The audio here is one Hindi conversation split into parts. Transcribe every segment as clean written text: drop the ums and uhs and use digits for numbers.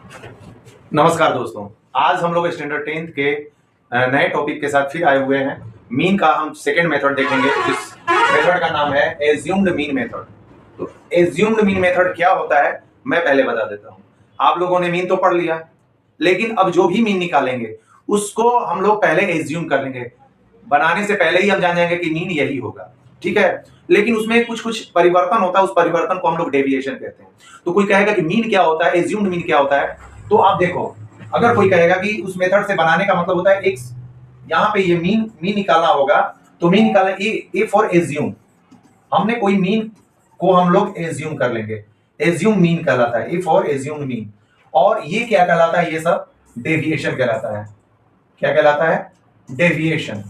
नमस्कार दोस्तों। आज हम लोग स्टैंडर्ड 10th के नए टॉपिक के साथ फिर आए हुए हैं। मीन का हम सेकेंड मेथड देखेंगे। इस मेथड का नाम है एज्यूम्ड मीन मेथड। तो एज्यूम्ड मीन मेथड क्या होता है मैं पहले बता देता हूँ। आप लोगों ने मीन तो पढ़ लिया, लेकिन अब जो भी मीन निकालेंगे उसको हम लोग पहले एज्यूम कर लेंगे। बनाने से पहले ही हम जान जाएंगे कि मीन यही होगा, ठीक है। लेकिन उसमें कुछ कुछ परिवर्तन होता है, उस परिवर्तन को हम लोग डेविएशन कहते हैं। तो कोई कहेगा कि मीन क्या होता है, एज्यूम्ड मीन क्या होता है, तो आप देखो, अगर कोई कहेगा कि उस मेथड से बनाने का मतलब होता है एक यहाँ पे ये मीन निकालना होगा, तो मीन निकालना ए फॉर एज्यूम। हमने कोई मीन को हम लोग एज्यूम कर लेंगे, एज्यूम मीन कहलाता है, ए फॉर एज्यूम मीन। और ये क्या कहलाता है, ये सब डेविएशन कहलाता है। क्या कहलाता है? डेविएशन।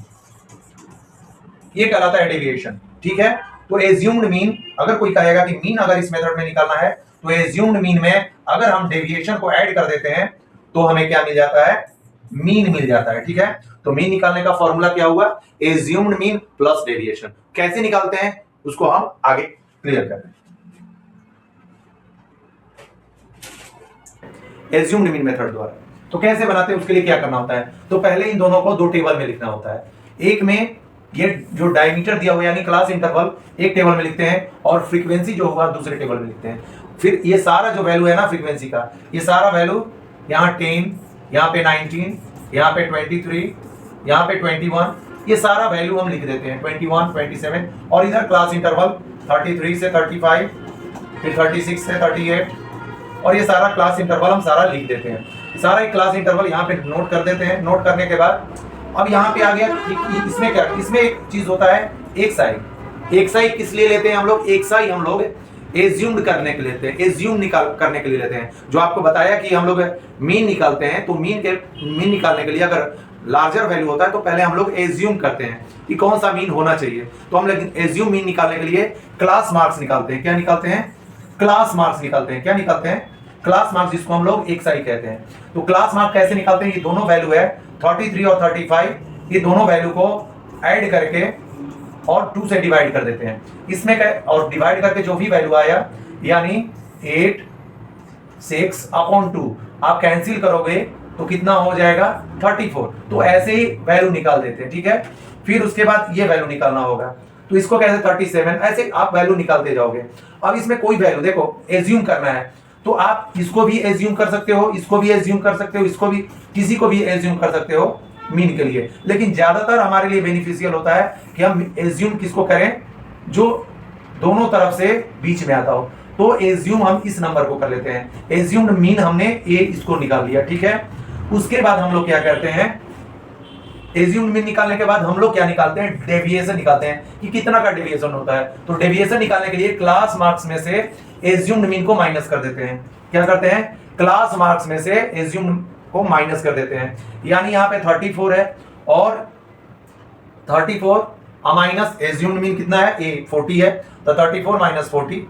ये कहलाता है डेविएशन, ठीक है। तो एज्यूम्ड मीन, अगर कोई कहेगा कि मीन अगर इस मेथड में निकालना है तो एज्यूम्ड मीन में अगर हम डेविएशन को ऐड कर देते हैं तो हमें क्या मिल जाता है? मीन मिल जाता है, ठीक है। तो मीन निकालने का फॉर्मूला क्या हुआ? Assumed mean plus deviation. कैसे निकालते हैं उसको हम आगे क्लियर करते हैं। एज्यूम्ड मीन मेथड द्वारा तो कैसे बनाते हैं, उसके लिए क्या करना होता है? तो पहले इन दोनों को दो टेबल में लिखना होता है। एक में ये जो डायमीटर दिया हुआ यानी क्लास इंटरवल एक टेबल में लिखते हैं, और फ्रीक्वेंसी जो हुआ दूसरे टेबल में लिखते हैं। फिर ये सारा जो वैल्यू है ना फ्रीक्वेंसी का, ये सारा वैल्यू यहाँ 10, यहाँ पे 19, यहाँ पे 23, यहाँ पे 21, ये सारा वैल्यू हम लिख देते हैं 21, 27, और इधर क्लास इंटरवल 33 से 35, फिर 36 से 38, और ये सारा क्लास इंटरवल हम सारा लिख देते हैं। सारा एक क्लास इंटरवल यहाँ पे नोट कर देते हैं। नोट करने के बाद अब यहाँ पे आ गया, इसमें क्या, इसमें एक चीज होता है एक साई। एक साई किस लिए लेते हैं हम लोग? एक साई हम लोग एज्यूम्ड करने के लिए लेते हैं, एज्यूम करने के लिए लेते हैं। जो आपको बताया कि हम लोग मीन निकालते हैं, तो मीन निकालने के लिए अगर लार्जर वैल्यू होता है तो पहले हम लोग एज्यूम करते हैं कि कौन सा मीन होना चाहिए। तो हम लोग एज्यूम मीन निकालने के लिए क्लास मार्क्स निकालते हैं। क्या निकालते हैं? क्लास मार्क्स निकालते हैं। क्या निकालते हैं? क्लास मार्क्स, जिसको हम लोग एक साई कहते हैं। तो क्लास मार्क्स कैसे निकालते हैं? ये दोनों वैल्यू है 33 और 35, ये दोनों वैल्यू को ऐड करके और 2 से डिवाइड कर देते हैं। इसमें और डिवाइड करके जो भी वैल्यू आया यानी 8, 6 अपॉन 2 आप कैंसिल करोगे तो कितना हो जाएगा? 34। तो ऐसे ही वैल्यू निकाल देते हैं, ठीक है। फिर उसके बाद ये वैल्यू निकालना होगा, तो इसको कैसे 37, ऐसे आप वैल्यू निकालते जाओगे। अब इसमें कोई वैल्यू देखो एज्यूम करना है, तो आप इसको भी एज्यूम कर सकते हो, इसको भी एज्यूम कर सकते हो, इसको भी, किसी को भी एज्यूम कर सकते हो मीन के लिए। लेकिन ज्यादातर हमारे लिए बेनिफिशियल होता है कि हम एज्यूम किसको करें? जो दोनों तरफ से बीच में आता हो। तो एज्यूम हम इस नंबर को कर लेते हैं। एज्यूम्ड मीन हमने इसको निकाल लिया, ठीक है। उसके बाद हम लोग क्या करते हैं? एज्यूम्ड मीन निकालने के बाद हम लोग क्या निकालते हैं? डेविएशन निकालते हैं कि कितना का डेविएशन होता है। तो डेविएशन निकालने के लिए क्लास मार्क्स में से एज्यूम्ड मीन को माइनस कर देते हैं। क्या करते हैं? क्लास मार्क्स में से एज्यूम्ड को माइनस कर देते हैं। यानी यहाँ पे 34 है और 34 माइनस एज्यूम्ड मीन कितना है? 40 है, तो 34 माइनस 40,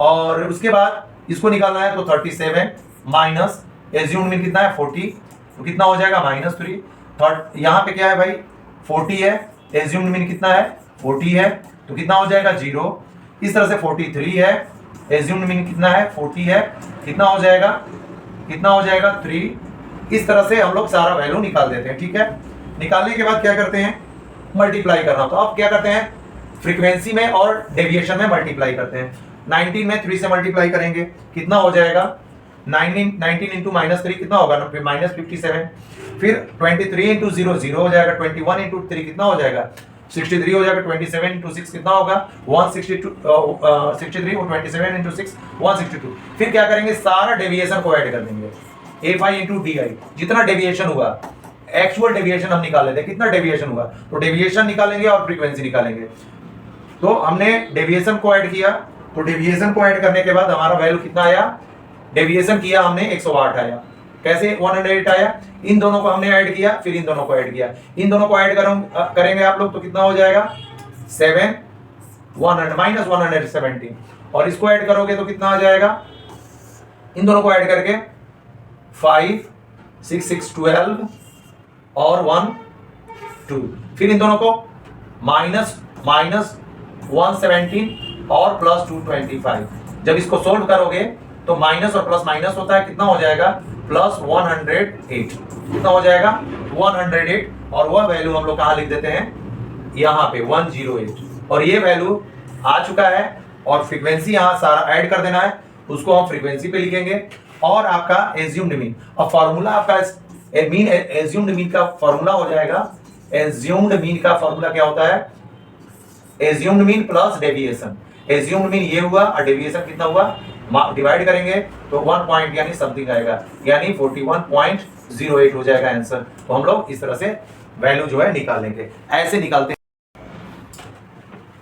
और उसके बाद इसको निकालना है तो 37 माइनस एज्यूम्ड मीन कितना है? 40, तो कितना हो जाएगा? -3। यहाँ पे क्या है भाई? 40 है, एज्यूम्ड मीन कितना है? 40 है, तो कितना हो जाएगा? 0। इस तरह से 43 है, एज्यूम्ड मीन कितना है? 40 है, कितना हो जाएगा? कितना हो जाएगा? 3। इस तरह से हम लोग सारा वैल्यू निकाल देते हैं, ठीक है। निकालने के बाद क्या करते हैं? मल्टीप्लाई करना। तो अब क्या करते हैं? फ्रीक्वेंसी में और डेविएशन में मल्टीप्लाई करते हैं। 19 में 3 से मल्टीप्लाई करेंगे, कितना हो जाएगा? 19 इंटू -3 कितना होगा? -57। फिर 23 इंटू 0 0 हो जाएगा। 21 इंटू 3 कितना हो जाएगा? 63 हो जाएगा। 27 इंटू 6 कितना होगा? 162। 63 और 27 इंटू 6 162। फिर क्या करेंगे? सारा डेविएशन को ऐड कर देंगे। a5 इंटू डी आई, जितना डेविएशन हुआ, एक्चुअल डेविएशन हम निकाल लेते हैं, कितना डेविएशन हुआ, तो डेविएशन निकालेंगे और फ्रीक्वेंसी निकालेंगे। तो हमने डेविएशन को ऐड किया, तो डेविएशन को ऐड करने के बाद हमारा वैल्यू कितना आया? डेविएशन किया हमने 108 आया। कैसे 108 आया? इन दोनों को हमने ऐड किया, फिर इन दोनों को ऐड किया। इन दोनों को ऐड करेंगे आप लोग तो कितना हो जाएगा? 7 -117, और इसको ऐड करोगे तो कितना आ जाएगा? इन दोनों को ऐड करके 5 6 6 12 और 1 2, फिर इन दोनों को -117 और +225। जब इसको सोल्व करोगे तो माइनस और प्लस माइनस होता है, कितना हो जाएगा? प्लस 108 कितना हो जाएगा 108 और वह वैल्यू हम लोग कहाँ लिख देते हैं यहाँ पे 108 और ये वैल्यू आ चुका है और फ्रीक्वेंसी यहाँ सारा ऐड कर देना है उसको हम फ्रीक्वेंसी पे लिखेंगे और आपका एज्यूम्ड मीन और फार्मूला आपका मीन एज्यूम्ड मीन का फार्मूला हो जाएगा एज्यूम्ड मीन का फार्मूला क्या होता है assumed mean plus deviation assumed mean ये हुआ और डेविएशन कितना हुआ डिवाइड करेंगे तो 1 पॉइंट यानी समथिंग आएगा यानी 41.08 हो जाएगा आंसर। तो हम लोग इस तरह से वैल्यू जो है निकाल लेंगे ऐसे निकालते हैं।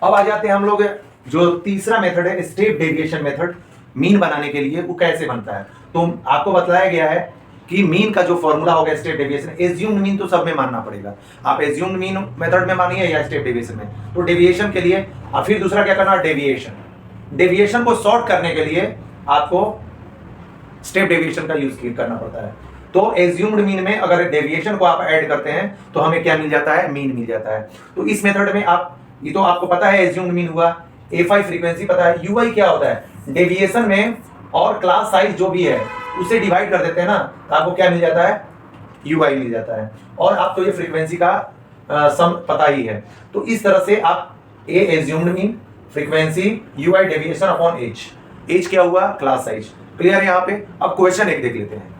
अब आ जाते हैं हम लोग जो तीसरा मेथड है स्टेप डेविएशन मेथड मीन बनाने के लिए वो कैसे बनता है। तो आपको बताया गया है कि मीन का जो फॉर्मूला होगा स्टेप डेविएशन एज्यूम्ड मीन तो सब में मानना पड़ेगा आप एज्यूम्ड मीन मेथड में मानिए या स्टेप डेविएशन में। तो डेविएशन के लिए अब फिर दूसरा क्या करना डेविएशन को सॉर्ट करने के लिए आपको स्टेप डेविएशन का यूज करना पड़ता है। तो एज्यूम्ड मीन में अगर डेविएशन को आप ऐड करते हैं तो हमें क्या मिल जाता है मीन मिल जाता है। तो इस मेथड में आप ये तो आपको पता है एज्यूम्ड मीन हुआ A5 फ्रीक्वेंसी पता है यूआई क्या होता है डेविएशन में और क्लास साइज जो भी है उसे डिवाइड कर देते हैं ना तो आपको क्या मिल जाता है यूआई मिल जाता है और आप तो ये फ्रीक्वेंसी का सम पता ही है। तो इस तरह से आप a assumed mean frequency u i deviation upon h क्या हुआ क्लास साइज क्लियर यहाँ पे। अब क्वेश्चन एक देख लेते हैं।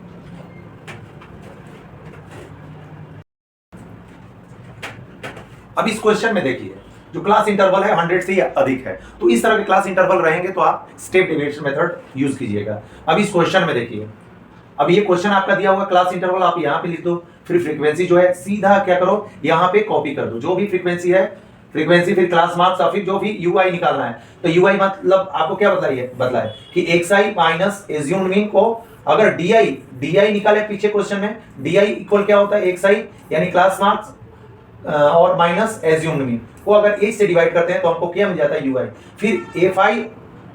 अब इस क्वेश्चन में देखिए जो क्लास इंटरवल है 100 से अधिक है तो इस तरह के क्लास इंटरवल रहेंगे तो आप स्टेप डेविएशन मेथड यूज कीजिएगा। अब इस क्वेश्चन में देखिए अब ये क्वेश्चन आपका दिया हुआ क्लास इंटरवल आप यहाँ पे लिख दो फिर फ्रीक्वेंसी जो है सीधा क्या करो यहाँ पे कॉपी कर दो जो भी फ्रीक्वेंसी है फ्रीक्वेंसी फिर क्लास मार्क्स और फिर जो भी यूआई निकालना है। तो यूआई मतलब आपको क्या बदला है कि एक्सआई माइनस एज्यूम्ड मीन को अगर डी निकाले पीछे क्वेश्चन में डी इक्वल क्या होता है एक्सआई यानी क्लास मार्क्स और माइनस एज्यूम्ड मीन को अगर एच से डिवाइड करते हैं तो हमको क्या मिल जाता है यूआई फिर एफआई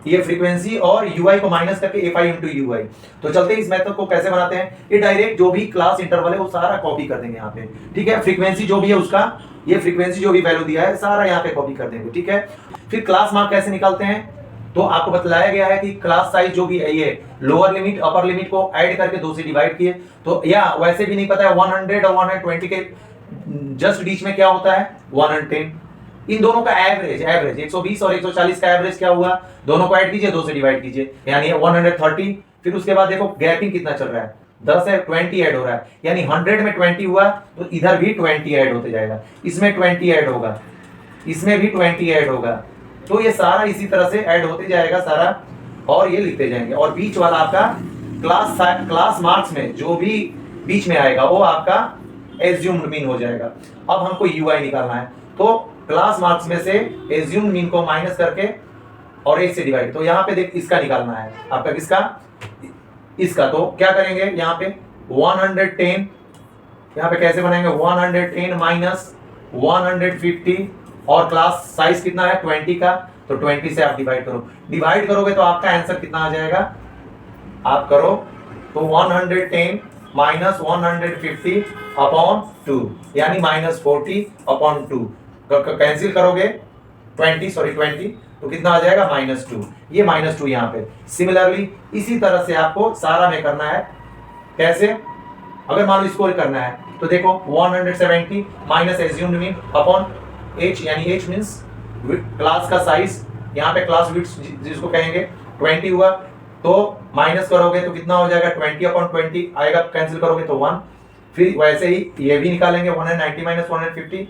ये फ्रीक्वेंसी और यूआई को माइनस करके एफआई इंटू यूआई। तो चलते हैं इस मेथड को कैसे बनाते हैं ये डायरेक्ट जो भी क्लास इंटरवल है वो सारा कॉपी कर देंगे यहाँ पे ठीक है। फ्रीक्वेंसी जो भी है उसका ये फ्रीक्वेंसी जो भी वैल्यू दिया है सारा यहाँ पे कॉपी कर देंगे ठीक है। फिर क्लास मार्क कैसे निकालते हैं तो आपको बतलाया गया है कि क्लास साइज जो भी है ये लोअर लिमिट अपर लिमिट को ऐड करके 2 से डिवाइड किए तो या वैसे भी नहीं पता है 100 और 120 के जस्ट बीच में क्या होता है 110 इन दोनों का एवरेज 120 और 140 का एवरेज क्या हुआ दोनों को ऐड कीजिए 2 से डिवाइड कीजिए यानी 130। फिर उसके बाद देखो गैपिंग कितना चल रहा है 10 है 20 ऐड हो रहा है यानी 100 में 20 हुआ तो इधर भी 20 ऐड होते जाएगा इसमें 20 ऐड होगा इसमें भी 20 ऐड होगा तो ये सारा इसी तरह से ऐड होते जाएगा सारा और ये लिखते जाएंगे और बीच वाला आपका क्लास मार्क्स में जो भी बीच में आएगा वो आपका एज्यूम्ड मीन हो जाएगा। अब हमको यूआई निकालना है तो क्लास मार्क्स में से एज्यूम्ड मीन को माइनस करके और 1 से डिवाइड तो यहाँ पे देख इसका निकालना है आपका किसका इसका। तो क्या करेंगे यहाँ पे 110 यहाँ पे कैसे बनाएंगे 110 माइनस 150 और क्लास साइज कितना है 20 का तो 20 से आप डिवाइड करोगे तो आपका आंसर कितना आ जाएगा आप करो तो 110 माइनस 150 अपॉन 2 यानी माइनस 40 अपॉन 2 कैंसिल करोगे 20 तो कितना आ जाएगा -2 ये -2 यहाँ पे। सिमिलरली इसी तरह से आपको सारा में करना है कैसे अगर मान लो स्कोर करना है तो देखो 170 minus assumed mean upon h यानी h मींस क्लास का साइज यहाँ पे क्लास विड्थ जिसको कहेंगे 20 हुआ तो माइनस करोगे तो कितना हो जाएगा 20 अपॉन 20 आएगा कैंसिल करोगे तो 1। फिर वैसे ही ये भी निकालेंगे 190 माइनस 150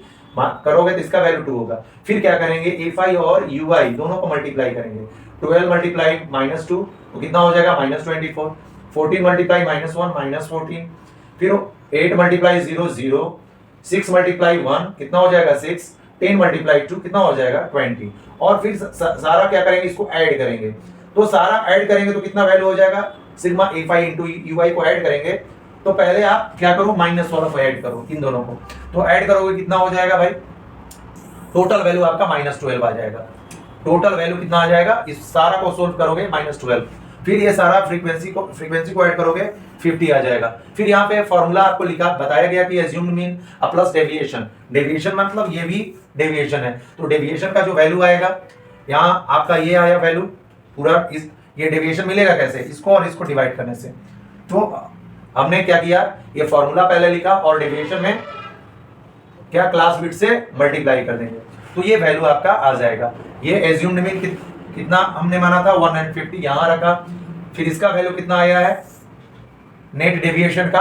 करोगे तो इसका वैल्यू 2 होगा। फिर क्या करेंगे एफआई और यूआई दोनों को मल्टीप्लाई करेंगे 12 मल्टीप्लाई -2 तो कितना हो जाएगा -24 14 मल्टीप्लाई -1 -14 फिर 8 मल्टीप्लाई 0 0 6 मल्टीप्लाई 1 कितना हो जाएगा 6 10 मल्टीप्लाई 2 कितना हो जाएगा 20 और फिर सारा क्या करेंगे इसको ऐड करेंगे तो सारा ऐड करेंगे तो कितना वैल्यू हो जाएगा सिग्मा एफआई इंटू यूआई को ऐड करेंगे तो पहले आप क्या करो माइनस वाला को ऐड करो इन दोनों को तो ऐड करोगे कितना हो जाएगा भाई टोटल वैल्यू आपका -12 आ जाएगा। टोटल वैल्यू कितना आ जाएगा इस सारा को सोल्व करोगे -12 फिर ये सारा फ्रीक्वेंसी को ऐड करोगे 50 आ जाएगा। फिर यहाँ पे फॉर्मूला आपको लिखा बताया गया कि एज्यूम्ड मीन प्लस डेविएशन मतलब ये भी डेविएशन है तो डेविएशन का जो वैल्यू आएगा यहाँ आपका ये आया वैल्यू पूरा ये डेविएशन मिलेगा कैसे इसको और इसको डिवाइड करने से तो हमने क्या किया, ये फॉर्मूला पहले लिखा और डेविएशन में क्या क्लास बिट से मल्टीप्लाई कर देंगे, तो ये वैल्यू आपका आ जाएगा। ये एज्यूम्ड में कितना हमने माना था 150, यहां रखा। फिर इसका वैल्यू कितना आया है, नेट डेविएशन का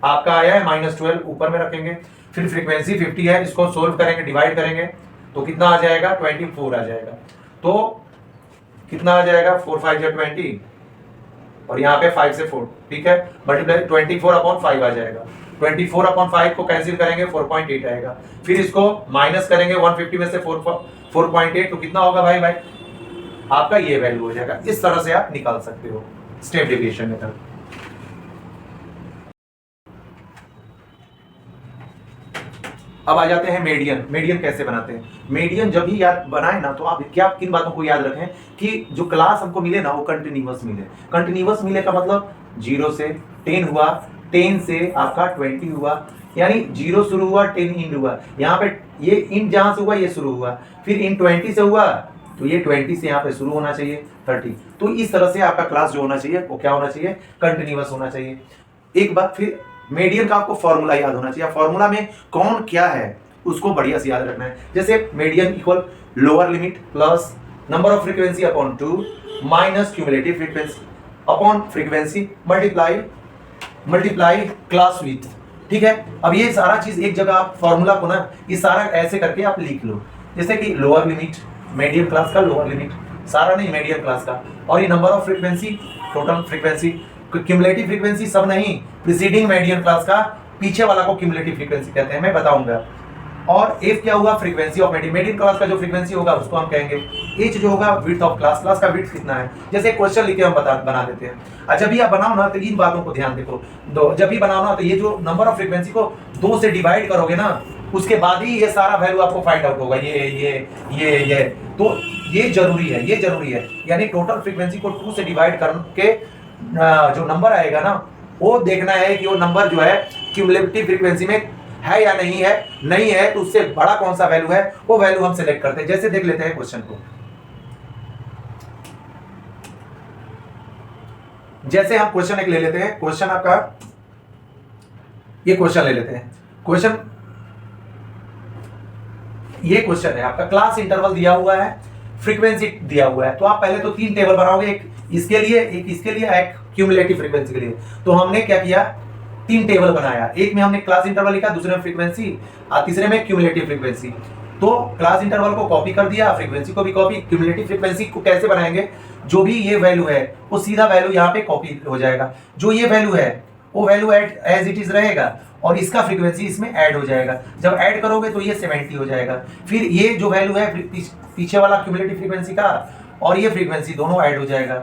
आपका आया है -12, ऊपर में रखेंगे। फिर फ्रीक्वेंसी 50 है, इसको सोल्व करेंगे, डिवाइड करेंगे तो कितना आ जाएगा, 24 आ जाएगा। तो कितना आ जाएगा, 4 5 या 20 और यहाँ पे 5 से 4, ठीक है, मल्टीप्लाई 24/5 आ जाएगा। 24/5 को कैंसिल करेंगे 4.8 आएगा। फिर इसको माइनस करेंगे 150 में से 4.8, तो कितना होगा भाई आपका ये वैल्यू हो जाएगा। इस तरह से आप निकाल सकते हो स्टेप डेविएशन मेथड। अब आ जाते हैं मीडियन। मीडियन कैसे बनाते हैं, मीडियन जब भी याद बनाए ना तो आप क्या किन बातों को याद रखें कि जो क्लास हमको मिले ना वो कंटिन्यूअस मिले। कंटिन्यूअस मिले का मतलब 0 से 10 हुआ, 10 से आपका 20 हुआ, यानी 0 शुरू हुआ 10 इंड हुआ, यहाँ पे ये इंड जहां से हुआ ये शुरू हुआ, फिर इन 20 से हुआ तो ये 20 से यहाँ पे शुरू होना चाहिए 30। तो इस तरह से आपका क्लास जो होना चाहिए वो क्या होना चाहिए, कंटिन्यूअस होना चाहिए। एक बात फिर मीडियन का आपको फॉर्मूला याद होना चाहिए, फॉर्मूला में कौन क्या है उसको बढ़िया से याद रखना है। जैसे median equal lower limit plus number of frequency upon 2 minus cumulative frequency upon frequency multiply class with, ठीक है। अब ये सारा चीज एक जगह आप फॉर्मूला को ना ये सारा ऐसे करके आप लिख लो, जैसे कि लोअर लिमिट मीडियन क्लास का लोअर लिमिट, सारा नहीं मीडियन क्लास का, और ये number of frequency total frequency, cumulative frequency सब नहीं, प्रीसीडिंग मीडियन क्लास का पीछे वाला को क्यूमुलेटिव फ्रीक्वेंसी कहते हैं, मैं बताऊंगा। और एफ क्या हुआ, फ्रीक्वेंसी ऑफ मीडियन क्लास का जो फ्रीक्वेंसी होगा उसको हम कहेंगे। एच जो होगा विड्थ ऑफ क्लास, क्लास का विड्थ कितना है, जैसे क्वेश्चन लिख के हम बना देते हैं। जब भी आप बनाओ ना तो इन बातों को ध्यान देखो, जब भी बनाओ ना तो ये जो नंबर ऑफ फ्रीक्वेंसी को 2 से डिवाइड करोगे ना उसके बाद ही ये सारा वैल्यू आपको फाइंड आउट होगा, ये तो ये जरूरी है, ये जरूरी है। यानी टोटल फ्रीक्वेंसी को 2 से डिवाइड करके जो नंबर आएगा ना वो देखना है कि वो नंबर जो है क्यूमुलेटिव फ्रीक्वेंसी में है या नहीं है, नहीं है तो उससे बड़ा कौन सा वैल्यू है वो वैल्यू हम सिलेक्ट करते हैं। जैसे देख लेते हैं क्वेश्चन को, जैसे हम क्वेश्चन एक ले लेते हैं, क्वेश्चन आपका ये क्वेश्चन ले लेते हैं, क्वेश्चन ये क्वेश्चन है आपका, क्लास इंटरवल दिया हुआ है, फ्रीक्वेंसी दिया हुआ है, तो आप पहले तो 3 टेबल बनाओगे, एक इसके लिए, एक इसके लिए, एक क्यूमुलेटिव फ्रीक्वेंसी के लिए। तो हमने क्या किया, 3 टेबल बनाया, एक में हमने क्लास इंटरवल लिखा, दूसरे में फ्रीक्वेंसी और तीसरे में क्यूमुलेटिव फ्रीक्वेंसी। तो क्लास इंटरवल को कॉपी कर दिया, फ्रीक्वेंसी को भी कॉपी, क्यूमुलेटिव फ्रीक्वेंसी को कैसे बनाएंगे, जो भी ये वैल्यू है वो सीधा वैल्यू यहाँ पे कॉपी हो जाएगा, जो ये वैल्यू है वो वैल्यू एज इट इज रहेगा और इसका फ्रीक्वेंसी इसमें ऐड हो जाएगा। जब ऐड करोगे तो ये 70 हो जाएगा। फिर ये जो वैल्यू है पीछे वाला क्यूमुलेटिव फ्रीक्वेंसी का और ये फ्रीक्वेंसी दोनों ऐड हो जाएगा,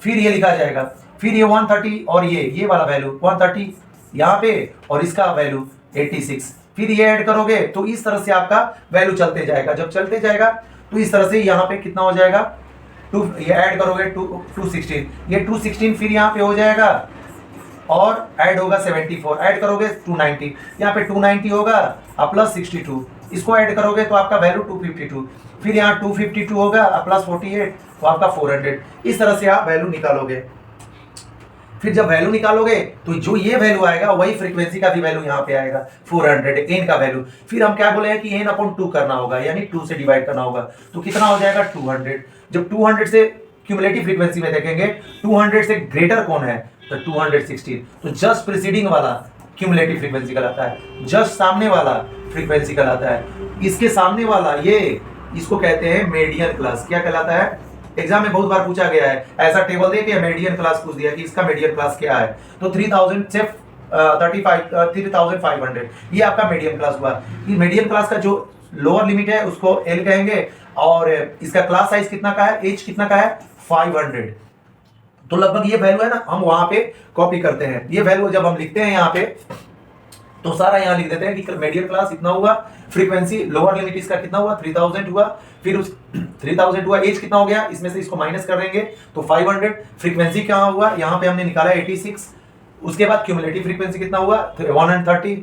फिर ये लिखा जाएगा, फिर ये 130 और ये वाला वैल्यू 130 यहाँ पे और इसका वैल्यू 86, फिर ये ऐड करोगे तो इस तरह से आपका वैल्यू चलते जाएगा। जब चलते जाएगा तो इस तरह से यहाँ पे कितना हो जाएगा, ये ऐड करोगे 216, ये 216 फिर यहाँ पे हो जाएगा और ऐड होगा 74, ऐड करोगे 290, यहाँ पे 290 होगा प्लस 62, इसको ऐड करोगे तो आपका वैल्यू 252, फिर यहाँ 252 होगा प्लस 48 तो आपका 400। इस तरह से आप वैल्यू निकालोगे। फिर जब वैल्यू निकालोगे तो जो ये वैल्यू आएगा वही फ्रीक्वेंसी का भी वैल्यू यहाँ पे आएगा 400 एन का वैल्यू। फिर हम क्या बोले हैं कि n/2 करना होगा, यानी 2 से डिवाइड करना होगा, तो कितना हो जाएगा 200। जब 200 से क्यूमुलेटिव फ्रीक्वेंसी में देखेंगे 200 से ग्रेटर कौन है तो 216, तो जस्ट प्रीसीडिंग वाला क्यूमुलेटिव फ्रीक्वेंसी कहलाता है, जस्ट सामने वाला फ्रीक्वेंसी कहलाता है, इसके सामने वाला ये इसको कहते हैं मीडियन क्लास। क्या कहलाता है, एग्जाम में बहुत बार पूछा गया है, ऐसा टेबल दे के मीडियन क्लास पूछ दिया कि इसका मीडियन क्लास क्या है, तो 3000 से 3500 ये आपका मीडियन क्लास हुआ। ये मीडियन क्लास का जो लोअर लिमिट है उसको L कहेंगे और इसका क्लास साइज कितना का है, H कितना का है 500। तो लगभग ये वैल्यू है ना हम वहां पे कॉपी करते हैं, ये वैल्यू जब हम लिखते हैं यहाँ पे तो सारा यहाँ लिख देते हैं कि मीडियन क्लास इतना हुआ, फ्रीक्वेंसी लोअर लिमिट इसका कितना हुआ 3000 हुआ, फिर उस 3000 हुआ, एज कितना हो गया इसमें से इसको माइनस कर देंगे तो 500, फ्रीक्वेंसी क्या हुआ यहाँ पे हमने निकाला 86, उसके बाद क्यूमुलेटिव फ्रीक्वेंसी कितना हुआ 130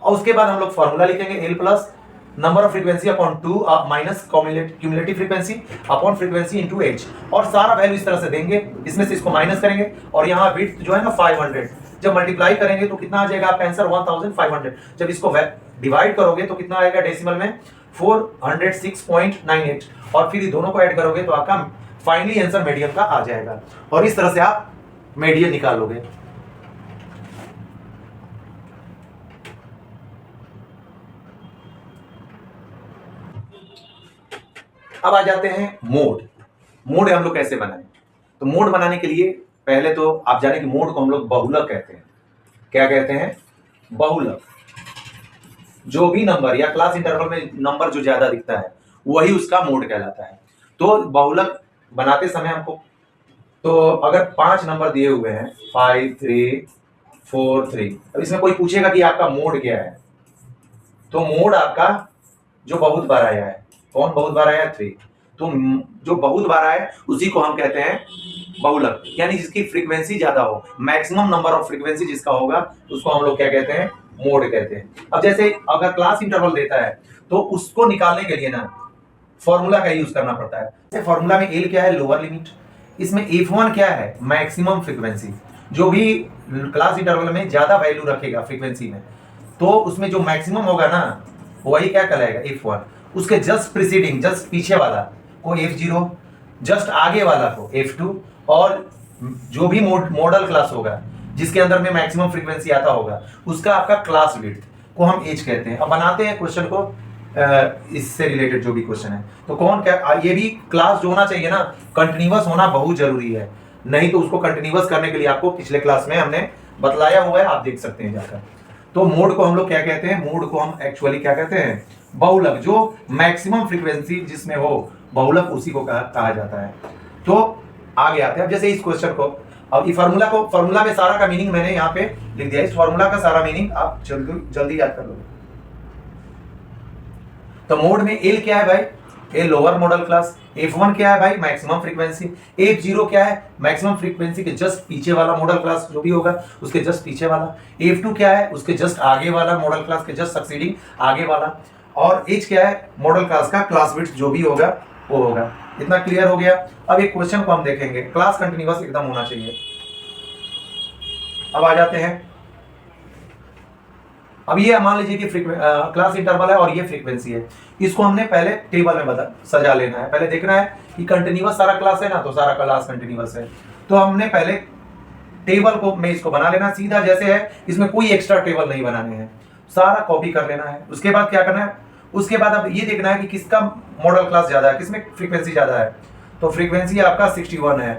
और उसके बाद हम लोग फॉर्मूला लिखेंगे L plus number of frequency upon 2 minus cumulative frequency upon frequency into H और सारा वैल्यू इस तरह से देंगे, इसमें से इसको माइनस करेंगे और यहाँ विड्थ जो है ना 500 जब मल्टीप्लाई करेंगे तो कितना आ जाएगा आपका आंसर 1500। जब इसको डिवाइड करोगे तो कितना आएगा डेसिमल में 406.98 और फिर ये दोनों को ऐड करोगे तो आपका फाइनली आंसर मीडियन का आ जाएगा और इस तरह से आप मीडियन निकालोगे। अब आ जाते हैं मोड। मोड हम लोग कैसे बनाएं? तो मोड बनाने के लिए पहले तो आप जाने कि मोड को हम लोग बहुलक कहते हैं। क्या कहते हैं? बहुलक। जो भी नंबर या क्लास इंटरवल में नंबर जो ज्यादा दिखता है वही उसका मोड कहलाता है। तो बहुलक बनाते समय हमको, तो अगर 5 नंबर दिए हुए हैं 5 3 4 3, अब इसमें कोई पूछेगा कि आपका मोड क्या है, तो मोड आपका जो बहुत बार आया है, कौन बहुत बार आया है? 3। तो जो बहुत बार आया है उसी को हम कहते हैं बहुलक, यानी जिसकी फ्रीक्वेंसी ज्यादा हो, मैक्सिमम नंबर ऑफ फ्रीक्वेंसी जिसका होगा उसको हम लोग क्या कहते हैं? मोड कहते हैं। अब जैसे अगर क्लास इंटरवल देता है तो उसको निकालने के लिए ना फॉर्मूला का यूज करना पड़ता है। जैसे फॉर्मूला में एल क्या है? Lower limit. इसमें F1 क्या है? Maximum frequency. जो भी क्लास इंटरवल में ज्यादा वैल्यू रखेगा फ्रीक्वेंसी में, तो उसमें जो मैक्सिमम होगा ना वही क्या कहलाएगा? F1। उसके जस्ट प्रीसीडिंग, जस्ट पीछे वाला को F0, जस्ट आगे वाला को F2, और जो भी मॉडल क्लास होगा जिसके अंदर में मैक्सिमम फ्रीक्वेंसी आता होगा उसका आपका क्लास विड्थ को हम एज कहते हैं। अब बनाते हैं क्वेश्चन को, इससे रिलेटेड जो भी क्वेश्चन है, तो कौन क्या, ये भी क्लास जो होना चाहिए ना कंटिन्यूअस होना बहुत जरूरी है, नहीं तो उसको कंटिन्यूअस करने के लिए आपको पिछले क्लास में हमने बतलाया हुआ है, आप देख सकते हैं जाकर। तो मोड को हम लोग क्या कहते हैं? मोड को हम एक्चुअली क्या कहते हैं? बहुलक। जो मैक्सिमम फ्रीक्वेंसी जिसमें हो बहुलक उसी को कहा जाता है। तो आगे आते हैं। अब जैसे इस क्वेश्चन को, अब इस फॉर्मूला में सारा का मीनिंग मैंने यहाँ पे लिख दिया। इस फॉर्मूला का सारा मीनिंग आप जल्दी याद कर लोगे। तो मोड में एल क्या है भाई? A lower model class. F1 क्या है भाई? Maximum frequency. F0 क्या है? मैक्सिमम फ्रीक्वेंसी के जस्ट पीछे वाला मॉडल क्लास जो भी होगा उसके जस्ट पीछे वाला। F2 क्या है? उसके जस्ट आगे वाला मॉडल क्लास के जस्ट सक्सीडिंग आगे वाला। और H क्या है? मॉडल क्लास का क्लास विड्थ जो भी होगा वो होगा। इतना क्लियर हो गया। अब एक क्वेश्चन को हम देखेंगे, क्लास कंटिन्यूअस एकदम होना चाहिए। अब आ जाते हैं, अब ये मान लीजिए कि क्लास इंटरवल है और ये फ्रीक्वेंसी है, इसको हमने पहले टेबल में सजा लेना है। पहले देखना है कि कंटिन्यूअस सारा क्लास है ना, तो सारा क्लास कंटिन्यूअस है, तो हमने पहले टेबल को में इसको बना लेना सीधा जैसे है, इसमें कोई एक्स्ट्रा टेबल नहीं बनाने हैं, सारा कॉपी कर लेना है। उसके बाद क्या करना है? उसके बाद अब ये देखना है कि किसका मॉडल क्लास ज्यादा है, किसमें फ्रीक्वेंसी ज्यादा है। तो फ्रीक्वेंसी आपका 61 है,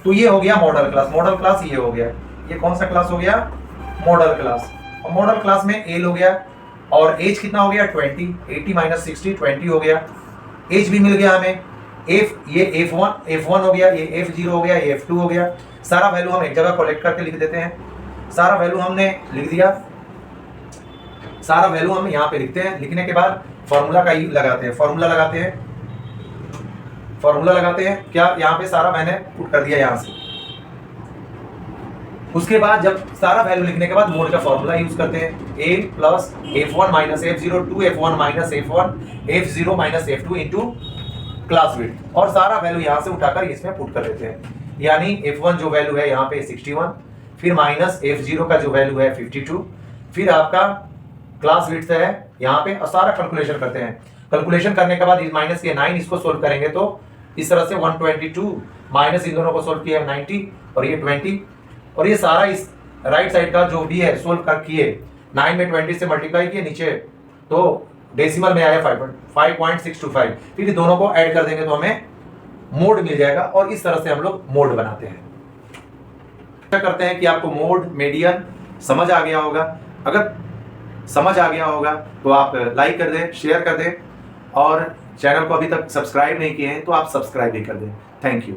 तो ये हो गया मॉडल क्लास। मॉडल क्लास ये हो गया, ये कौन सा क्लास हो गया? Model class. और मॉडल क्लास में एल हो गया और एज कितना हो गया? 20। 80 माइनस 60 20 हो गया। एज भी मिल गया हमें। ये F1 हो गया, ये F0 हो गया, ये F2 हो गया। सारा वैल्यू हम एक जगह कलेक्ट करके लिख देते हैं। सारा वैल्यू हमने लिख दिया, सारा वैल्यू हम यहाँ पे लिखते हैं। लिखने के बाद फॉर्मूला का लगाते हैं, फॉर्मूला लगाते हैं क्या? यहाँ पे सारा मैंने पुट कर दिया यहाँ से। उसके बाद जब सारा वैल्यू लिखने के बाद मोड का फॉर्मूला यूज करते हैं, a plus F1 minus F0 2F1 minus F1 F0 minus F2 into class width, और सारा वैल्यू यहाँ से उठाकर इसमें पुट कर देते हैं। यानी F1 जो वैल्यू है यहाँ पे 61, फिर माइनस F0 का जो वैल्यू है 52, फिर आपका क्लास विड्थ है यहाँ पे, और सारा कैलकुलेशन करते हैं। कैलकुलेशन करने के बाद इस माइनस के 9 इसको सोल्व करेंगे तो इस तरह से 122 माइनस इन दोनों को सोल्व किया 90 और ये 20, और ये सारा इस राइट साइड का जो भी है सोल्व कर किए 9 में 20 से मल्टीप्लाई किए नीचे, तो डेसिमल में आया 5.625। फिर ये दोनों को ऐड कर देंगे तो हमें मोड मिल जाएगा, और इस तरह से हम लोग मोड बनाते हैं। क्या करते हैं कि आपको मोड मीडियन समझ आ गया होगा। अगर समझ आ गया होगा तो आप लाइक कर दें, शेयर कर दें, और चैनल को अभी तक सब्सक्राइब नहीं किए हैं तो आप सब्सक्राइब भी कर दें। Thank you.